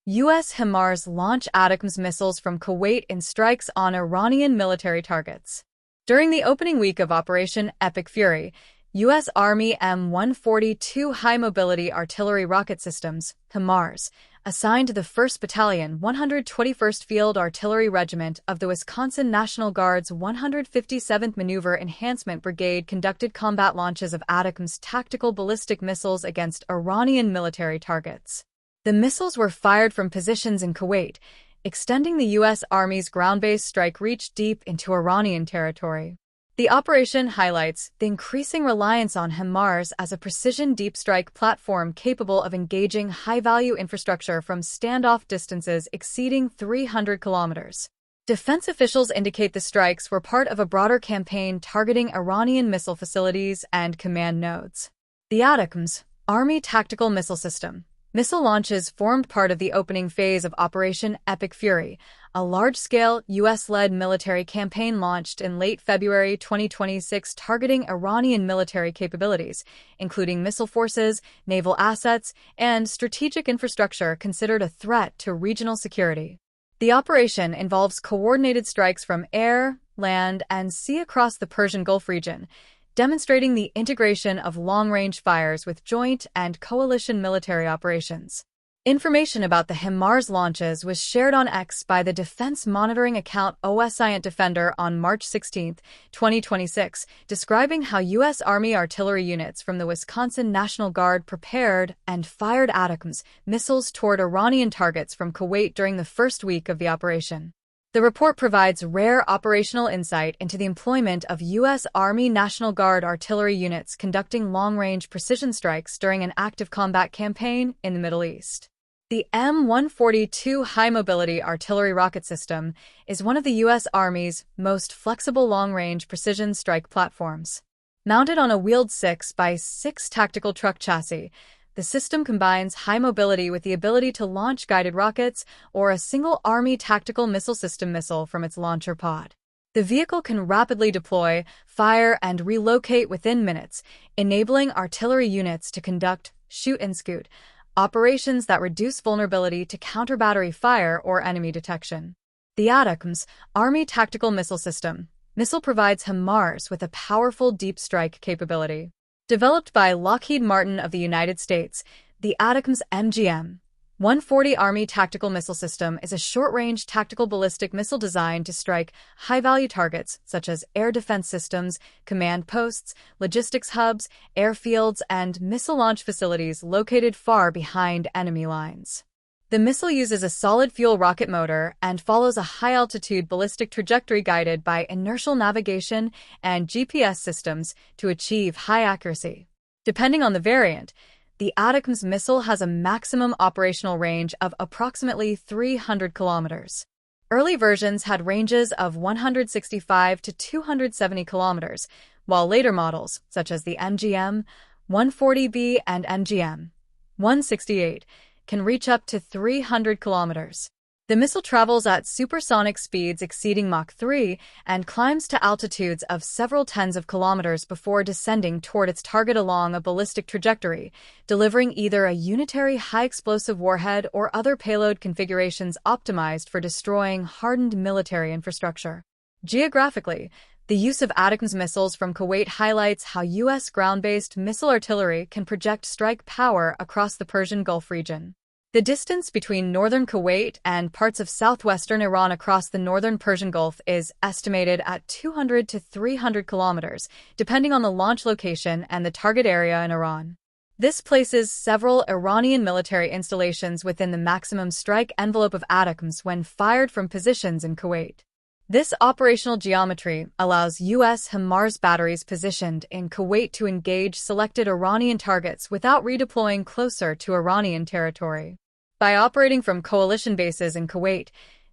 U.S. HIMARS launch ATACMS missiles from Kuwait in strikes on Iranian military targets. During the opening week of Operation Epic Fury, U.S. Army M142 High-Mobility Artillery Rocket Systems, HIMARS, assigned to the 1st Battalion, 121st Field Artillery Regiment of the Wisconsin National Guard's 157th Maneuver Enhancement Brigade conducted combat launches of ATACMS tactical ballistic missiles against Iranian military targets. The missiles were fired from positions in Kuwait, extending the U.S. Army's ground-based strike reach deep into Iranian territory. The operation highlights the increasing reliance on HIMARS as a precision deep strike platform capable of engaging high-value infrastructure from standoff distances exceeding 300 kilometers. Defense officials indicate the strikes were part of a broader campaign targeting Iranian missile facilities and command nodes. The ATACMS, Army Tactical Missile System, missile launches formed part of the opening phase of Operation Epic Fury, a large-scale U.S.-led military campaign launched in late February 2026 targeting Iranian military capabilities, including missile forces, naval assets, and strategic infrastructure considered a threat to regional security. The operation involves coordinated strikes from air, land, and sea across the Persian Gulf region, demonstrating the integration of long-range fires with joint and coalition military operations. Information about the HIMARS launches was shared on X by the defense monitoring account OSINT Defender on March 16, 2026, describing how U.S. Army artillery units from the Wisconsin National Guard prepared and fired ATACMS missiles toward Iranian targets from Kuwait during the first week of the operation. The report provides rare operational insight into the employment of U.S. Army National Guard artillery units conducting long-range precision strikes during an active combat campaign in the Middle East. The M142 High-Mobility Artillery Rocket System is one of the U.S. Army's most flexible long-range precision strike platforms. Mounted on a wheeled 6x6 tactical truck chassis, the system combines high mobility with the ability to launch guided rockets or a single Army tactical missile system missile from its launcher pod. The vehicle can rapidly deploy, fire, and relocate within minutes, enabling artillery units to conduct shoot-and-scoot operations that reduce vulnerability to counter-battery fire or enemy detection. The ATACMS, Army Tactical Missile System, missile provides HIMARS with a powerful deep strike capability. Developed by Lockheed Martin of the United States, the ATACMS MGM-140 Army Tactical Missile System is a short-range tactical ballistic missile designed to strike high-value targets such as air defense systems, command posts, logistics hubs, airfields, and missile launch facilities located far behind enemy lines. The missile uses a solid-fuel rocket motor and follows a high-altitude ballistic trajectory guided by inertial navigation and GPS systems to achieve high accuracy. Depending on the variant, the ATACMS missile has a maximum operational range of approximately 300 kilometers. Early versions had ranges of 165 to 270 kilometers, while later models, such as the MGM-140B and MGM-168, can reach up to 300 kilometers. The missile travels at supersonic speeds exceeding Mach 3 and climbs to altitudes of several tens of kilometers before descending toward its target along a ballistic trajectory, delivering either a unitary high-explosive warhead or other payload configurations optimized for destroying hardened military infrastructure. Geographically, the use of ATACMS missiles from Kuwait highlights how U.S. ground-based missile artillery can project strike power across the Persian Gulf region. The distance between northern Kuwait and parts of southwestern Iran across the northern Persian Gulf is estimated at 200 to 300 kilometers, depending on the launch location and the target area in Iran. This places several Iranian military installations within the maximum strike envelope of ATACMS when fired from positions in Kuwait. This operational geometry allows U.S. HIMARS batteries positioned in Kuwait to engage selected Iranian targets without redeploying closer to Iranian territory. By operating from coalition bases in Kuwait,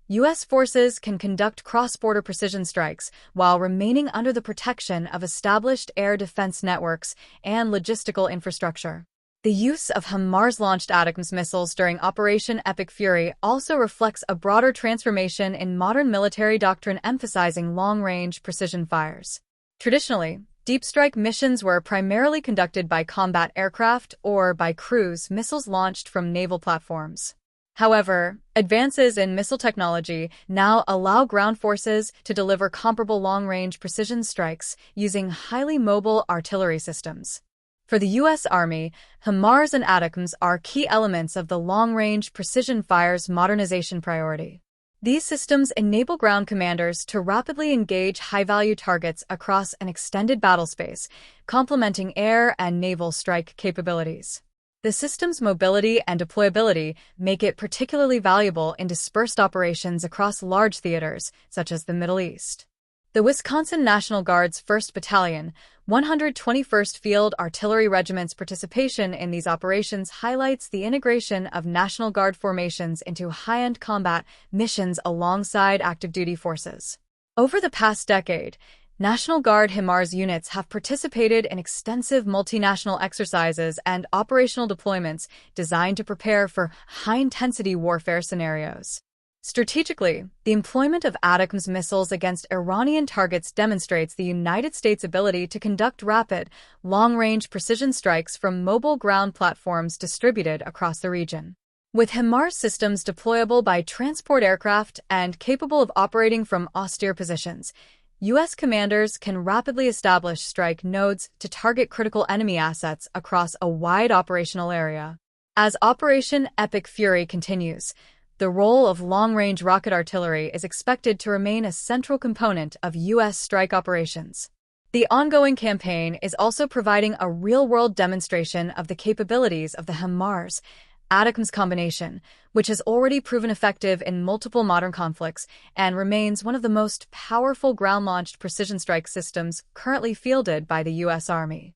U.S. forces can conduct cross-border precision strikes while remaining under the protection of established air defense networks and logistical infrastructure. The use of HIMARS-launched ATACMS missiles during Operation Epic Fury also reflects a broader transformation in modern military doctrine emphasizing long-range precision fires. Traditionally, deep strike missions were primarily conducted by combat aircraft or by cruise missiles launched from naval platforms. However, advances in missile technology now allow ground forces to deliver comparable long-range precision strikes using highly mobile artillery systems. For the U.S. Army, HIMARS and ATACMS are key elements of the long-range precision fires modernization priority. These systems enable ground commanders to rapidly engage high-value targets across an extended battle space, complementing air and naval strike capabilities. The system's mobility and deployability make it particularly valuable in dispersed operations across large theaters, such as the Middle East. The Wisconsin National Guard's 1st Battalion, 121st Field Artillery Regiment's participation in these operations highlights the integration of National Guard formations into high-end combat missions alongside active duty forces. Over the past decade, National Guard HIMARS units have participated in extensive multinational exercises and operational deployments designed to prepare for high-intensity warfare scenarios. Strategically, the employment of ATACMS missiles against Iranian targets demonstrates the United States' ability to conduct rapid, long-range precision strikes from mobile ground platforms distributed across the region. With HIMARS systems deployable by transport aircraft and capable of operating from austere positions, U.S. commanders can rapidly establish strike nodes to target critical enemy assets across a wide operational area. As Operation Epic Fury continues, the role of long-range rocket artillery is expected to remain a central component of U.S. strike operations. The ongoing campaign is also providing a real-world demonstration of the capabilities of the HIMARS ATACMS combination, which has already proven effective in multiple modern conflicts and remains one of the most powerful ground-launched precision strike systems currently fielded by the U.S. Army.